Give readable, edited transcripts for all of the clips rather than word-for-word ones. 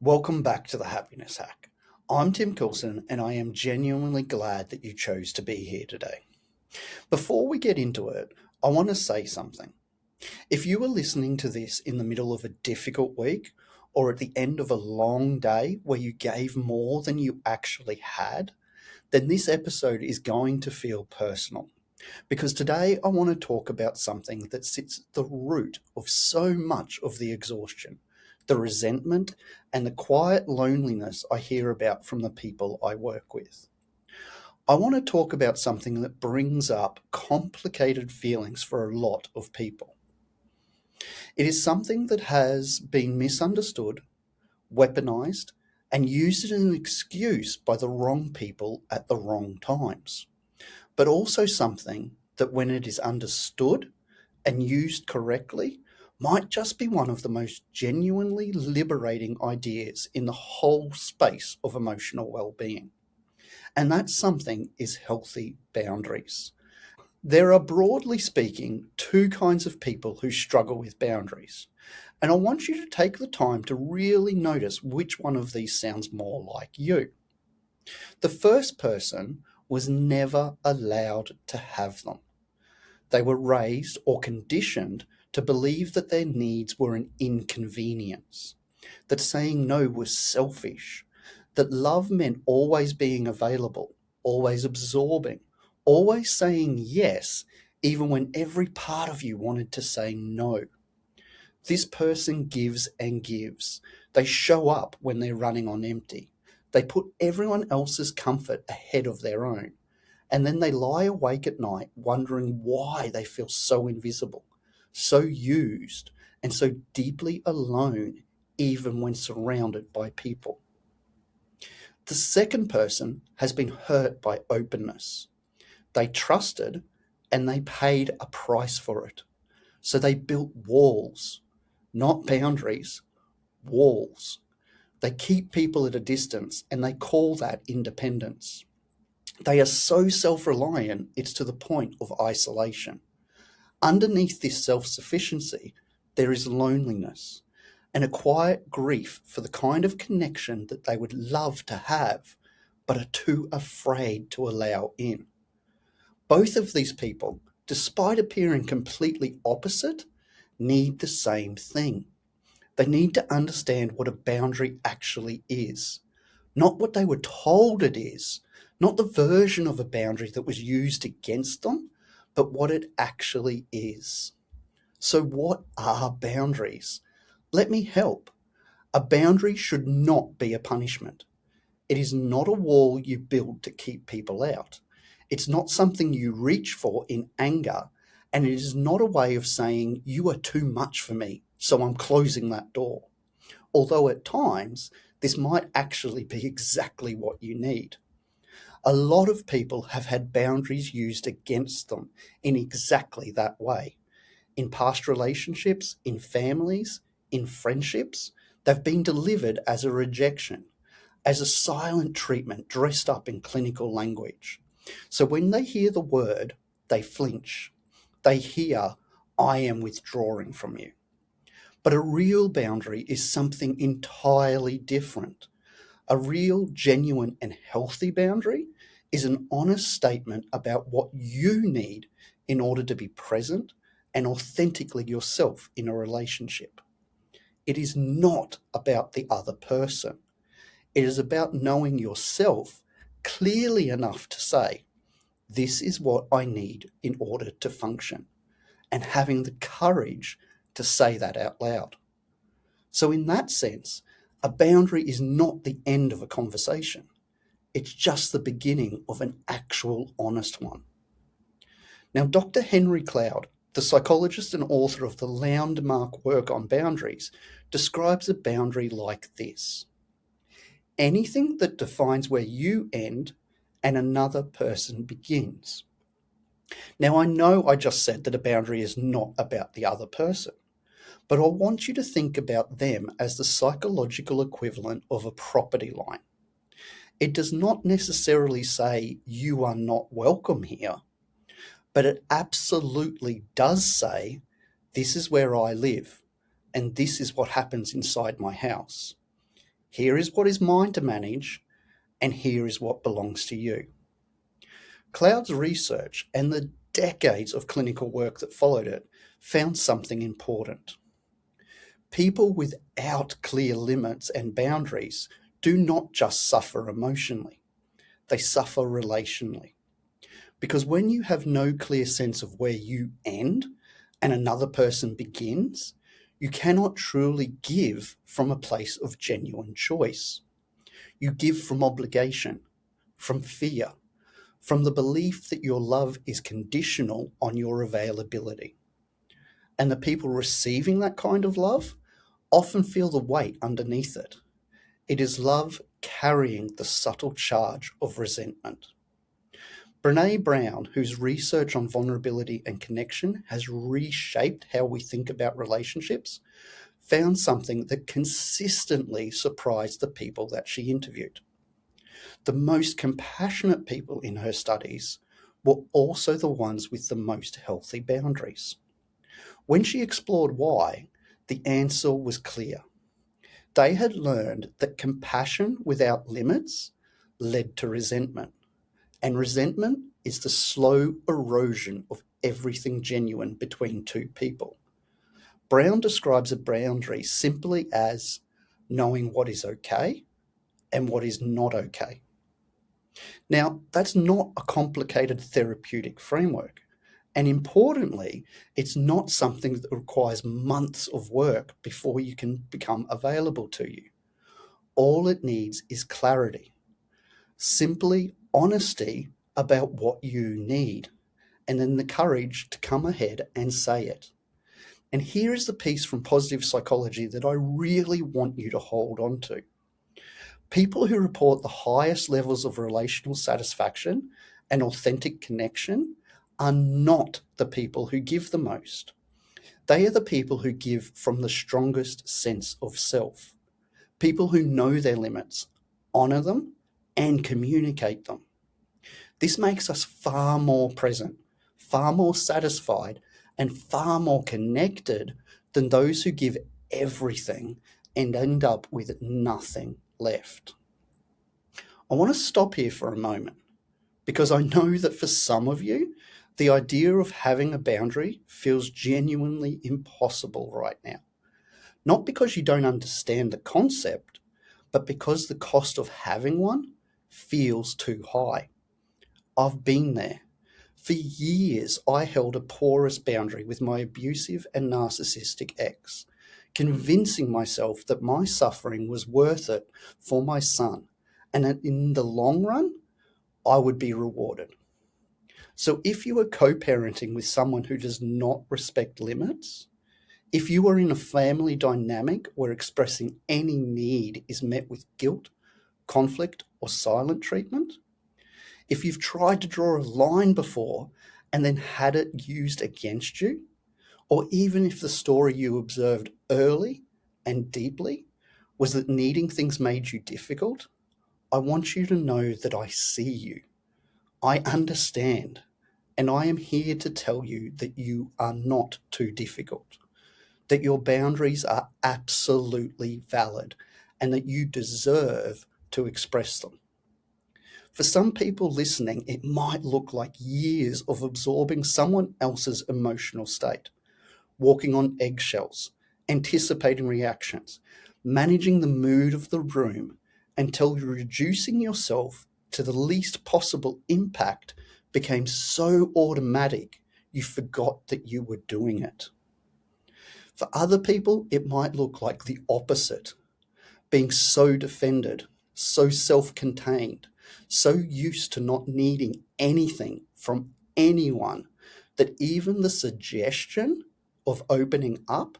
Welcome back to the Happiness Hack. I'm Tim Coulson and I am genuinely glad that you chose to be here today. Before we get into it, I want to say something. If you are listening to this in the middle of a difficult week or at the end of a long day where you gave more than you actually had, then this episode is going to feel personal. Because today I want to talk about something that sits at the root of so much of the exhaustion, the resentment, and the quiet loneliness I hear about from the people I work with. I want to talk about something that brings up complicated feelings for a lot of people. It is something that has been misunderstood, weaponized, and used as an excuse by the wrong people at the wrong times, but also something that when it is understood and used correctly, might just be one of the most genuinely liberating ideas in the whole space of emotional well-being. And that something is healthy boundaries. There are, broadly speaking, two kinds of people who struggle with boundaries. And I want you to take the time to really notice which one of these sounds more like you. The first person was never allowed to have them. They were raised or conditioned to believe that their needs were an inconvenience, that saying no was selfish, that love meant always being available, always absorbing, always saying yes, even when every part of you wanted to say no. This person gives and gives. They show up when they're running on empty. They put everyone else's comfort ahead of their own. And then they lie awake at night wondering why they feel so invisible, so used, and so deeply alone, even when surrounded by people. The second person has been hurt by openness. They trusted and they paid a price for it. So they built walls, not boundaries, walls. They keep people at a distance and they call that independence. They are so self-reliant, it's to the point of isolation. Underneath this self-sufficiency, there is loneliness and a quiet grief for the kind of connection that they would love to have, but are too afraid to allow in. Both of these people, despite appearing completely opposite, need the same thing. They need to understand what a boundary actually is, not what they were told it is, not the version of a boundary that was used against them, but what it actually is. So what are boundaries? Let me help. A boundary should not be a punishment. It is not a wall you build to keep people out. It's not something you reach for in anger, and it is not a way of saying, you are too much for me, so I'm closing that door. Although at times, this might actually be exactly what you need. A lot of people have had boundaries used against them in exactly that way. In past relationships, in families, in friendships, they've been delivered as a rejection, as a silent treatment dressed up in clinical language. So when they hear the word, they flinch. They hear, I am withdrawing from you. But a real boundary is something entirely different. A real, genuine, and healthy boundary is an honest statement about what you need in order to be present and authentically yourself in a relationship. It is not about the other person. It is about knowing yourself clearly enough to say, this is what I need in order to function, and having the courage to say that out loud. So in that sense, a boundary is not the end of a conversation. It's just the beginning of an actual honest one. Now, Dr. Henry Cloud, the psychologist and author of the landmark work on boundaries, describes a boundary like this: anything that defines where you end and another person begins. Now, I know I just said that a boundary is not about the other person, but I want you to think about them as the psychological equivalent of a property line. It does not necessarily say you are not welcome here, but it absolutely does say this is where I live and this is what happens inside my house. Here is what is mine to manage, and here is what belongs to you. Cloud's research and the decades of clinical work that followed it found something important. People without clear limits and boundaries do not just suffer emotionally, they suffer relationally. Because when you have no clear sense of where you end and another person begins, you cannot truly give from a place of genuine choice. You give from obligation, from fear, from the belief that your love is conditional on your availability. And the people receiving that kind of love often feel the weight underneath it. It is love carrying the subtle charge of resentment. Brené Brown, whose research on vulnerability and connection has reshaped how we think about relationships, found something that consistently surprised the people that she interviewed. The most compassionate people in her studies were also the ones with the most healthy boundaries. When she explored why, the answer was clear. They had learned that compassion without limits led to resentment, and resentment is the slow erosion of everything genuine between two people. Brown describes a boundary simply as knowing what is okay and what is not okay. Now, that's not a complicated therapeutic framework. And importantly, it's not something that requires months of work before you can become available to you. All it needs is clarity, simply honesty about what you need, and then the courage to come ahead and say it. And here is the piece from positive psychology that I really want you to hold on to. People who report the highest levels of relational satisfaction and authentic connection are not the people who give the most. They are the people who give from the strongest sense of self. People who know their limits, honor them, and communicate them. This makes us far more present, far more satisfied, and far more connected than those who give everything and end up with nothing left. I want to stop here for a moment because I know that for some of you, the idea of having a boundary feels genuinely impossible right now. Not because you don't understand the concept, but because the cost of having one feels too high. I've been there. For years, I held a porous boundary with my abusive and narcissistic ex, convincing myself that my suffering was worth it for my son, and that in the long run, I would be rewarded. So if you are co-parenting with someone who does not respect limits, if you are in a family dynamic where expressing any need is met with guilt, conflict, or silent treatment, if you've tried to draw a line before and then had it used against you, or even if the story you observed early and deeply was that needing things made you difficult, I want you to know that I see you. I understand, and I am here to tell you that you are not too difficult, that your boundaries are absolutely valid, and that you deserve to express them. For some people listening, it might look like years of absorbing someone else's emotional state, walking on eggshells, anticipating reactions, managing the mood of the room until reducing yourself to the least possible impact became so automatic you forgot that you were doing it. For other people, it might look like the opposite, being so defended, so self-contained, so used to not needing anything from anyone that even the suggestion of opening up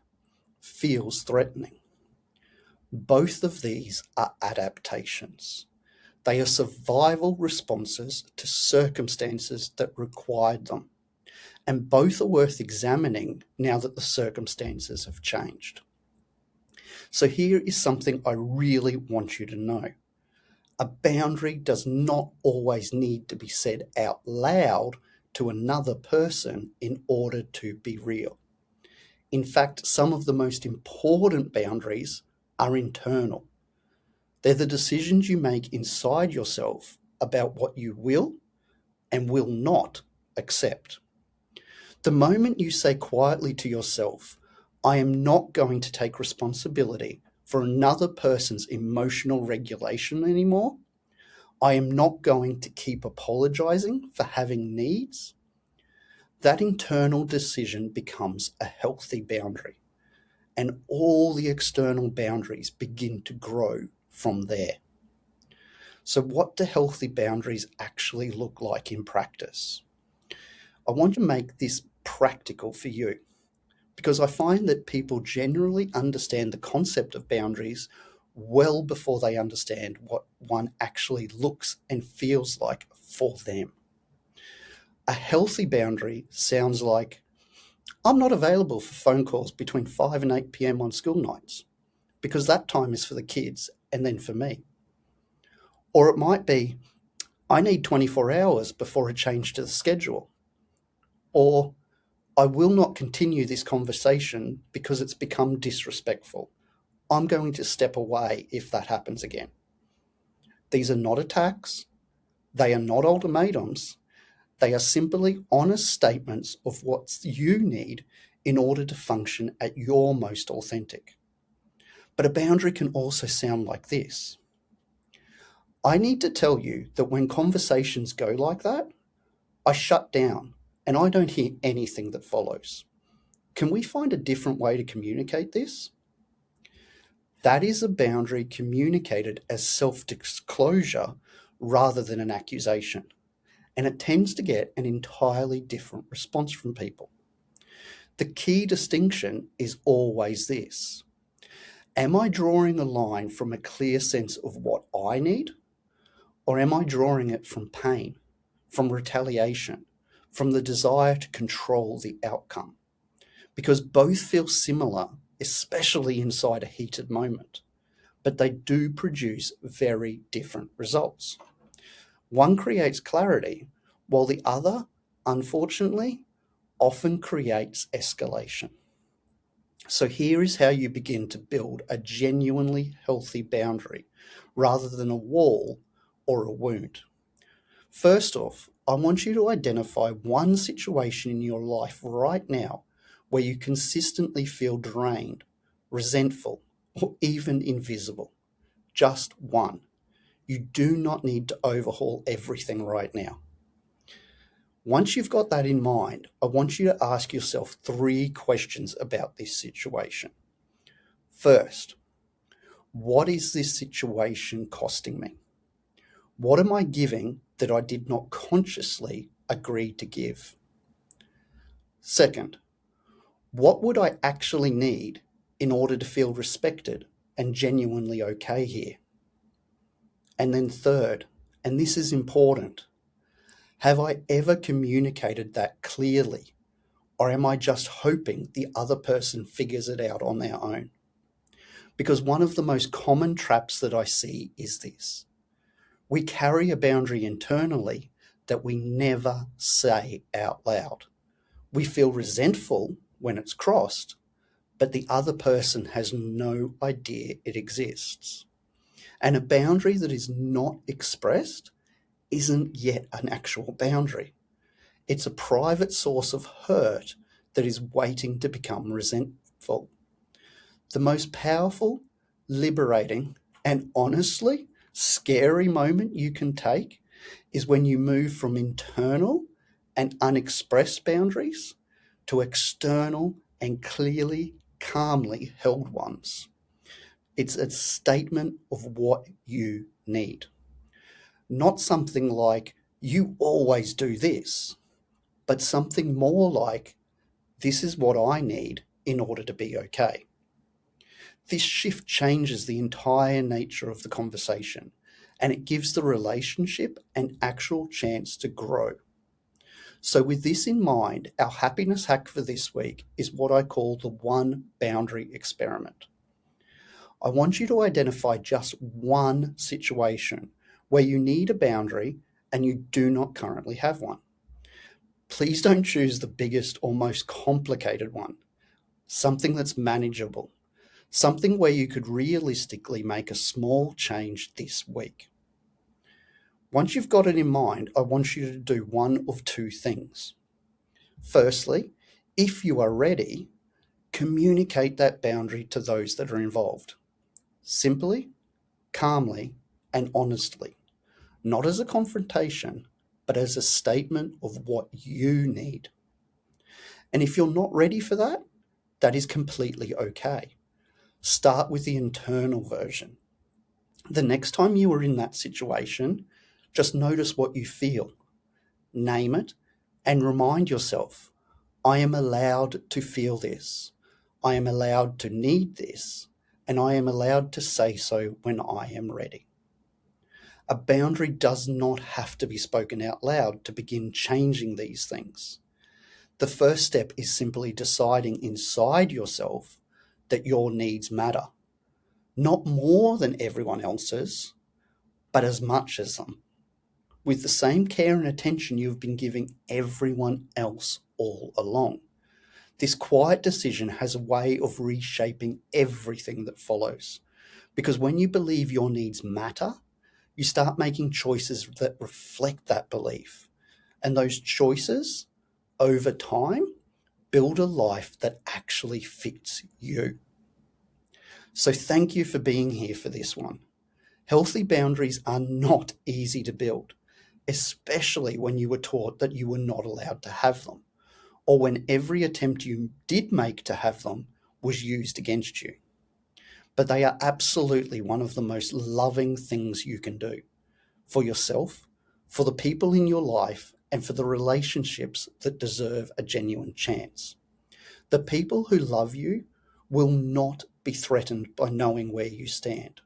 feels threatening. Both of these are adaptations. They are survival responses to circumstances that required them, and both are worth examining now that the circumstances have changed. So here is something I really want you to know. A boundary does not always need to be said out loud to another person in order to be real. In fact, some of the most important boundaries are internal. They're the decisions you make inside yourself about what you will and will not accept. The moment you say quietly to yourself, I am not going to take responsibility for another person's emotional regulation anymore, I am not going to keep apologizing for having needs, that internal decision becomes a healthy boundary, and all the external boundaries begin to grow from there. So what do healthy boundaries actually look like in practice? I want to make this practical for you because I find that people generally understand the concept of boundaries well before they understand what one actually looks and feels like for them. A healthy boundary sounds like, I'm not available for phone calls between 5 and 8 p.m. on school nights because that time is for the kids and then for me. Or it might be, I need 24 hours before a change to the schedule. Or I will not continue this conversation because it's become disrespectful. I'm going to step away if that happens again. These are not attacks. They are not ultimatums. They are simply honest statements of what you need in order to function at your most authentic. But a boundary can also sound like this. I need to tell you that when conversations go like that, I shut down and I don't hear anything that follows. Can we find a different way to communicate this? That is a boundary communicated as self-disclosure rather than an accusation, and it tends to get an entirely different response from people. The key distinction is always this. Am I drawing a line from a clear sense of what I need, or am I drawing it from pain, from retaliation, from the desire to control the outcome? Because both feel similar, especially inside a heated moment, but they do produce very different results. One creates clarity, while the other, unfortunately, often creates escalation. So here is how you begin to build a genuinely healthy boundary rather than a wall or a wound. First off, I want you to identify one situation in your life right now where you consistently feel drained, resentful, or even invisible. Just one. You do not need to overhaul everything right now. Once you've got that in mind, I want you to ask yourself 3 questions about this situation. First, what is this situation costing me? What am I giving that I did not consciously agree to give? Second, what would I actually need in order to feel respected and genuinely okay here? And then third, and this is important, have I ever communicated that clearly, or am I just hoping the other person figures it out on their own? Because one of the most common traps that I see is this. We carry a boundary internally that we never say out loud. We feel resentful when it's crossed, but the other person has no idea it exists. And a boundary that is not expressed isn't yet an actual boundary. It's a private source of hurt that is waiting to become resentful. The most powerful, liberating, and honestly scary moment you can take is when you move from internal and unexpressed boundaries to external and clearly, calmly held ones. It's a statement of what you need. Not something like, you always do this, but something more like, this is what I need in order to be okay. This shift changes the entire nature of the conversation, and it gives the relationship an actual chance to grow. So with this in mind, our happiness hack for this week is what I call the 1 boundary experiment. I want you to identify just one situation where you need a boundary and you do not currently have one. Please don't choose the biggest or most complicated one. Something that's manageable. something where you could realistically make a small change this week. Once you've got it in mind, I want you to do one of two things. Firstly, if you are ready, communicate that boundary to those that are involved. Simply, calmly, and honestly. Not as a confrontation, but as a statement of what you need. And if you're not ready for that, that is completely okay. Start with the internal version. The next time you are in that situation, just notice what you feel, name it, and remind yourself, I am allowed to feel this. I am allowed to need this, and I am allowed to say so when I am ready. A boundary does not have to be spoken out loud to begin changing these things. The first step is simply deciding inside yourself that your needs matter, not more than everyone else's, but as much as them, with the same care and attention you've been giving everyone else all along. This quiet decision has a way of reshaping everything that follows, because when you believe your needs matter, you start making choices that reflect that belief. And those choices, over time, build a life that actually fits you. So thank you for being here for this one. Healthy boundaries are not easy to build, especially when you were taught that you were not allowed to have them, or when every attempt you did make to have them was used against you. But they are absolutely one of the most loving things you can do for yourself, for the people in your life, and for the relationships that deserve a genuine chance. The people who love you will not be threatened by knowing where you stand.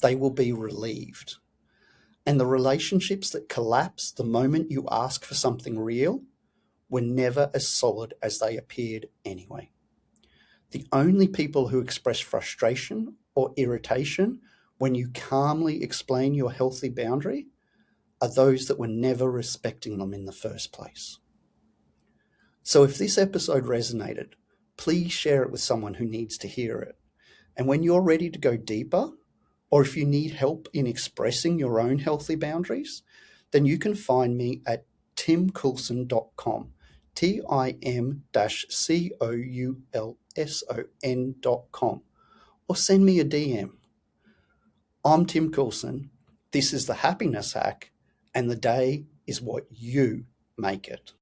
They will be relieved. And the relationships that collapse the moment you ask for something real were never as solid as they appeared anyway. The only people who express frustration or irritation when you calmly explain your healthy boundary are those that were never respecting them in the first place. So if this episode resonated, please share it with someone who needs to hear it. And when you're ready to go deeper, or if you need help in expressing your own healthy boundaries, then you can find me at timcoulson.com, tim-coulson.com, or send me a DM. I'm Tim Coulson. This is the Happiness Hack, and the day is what you make it.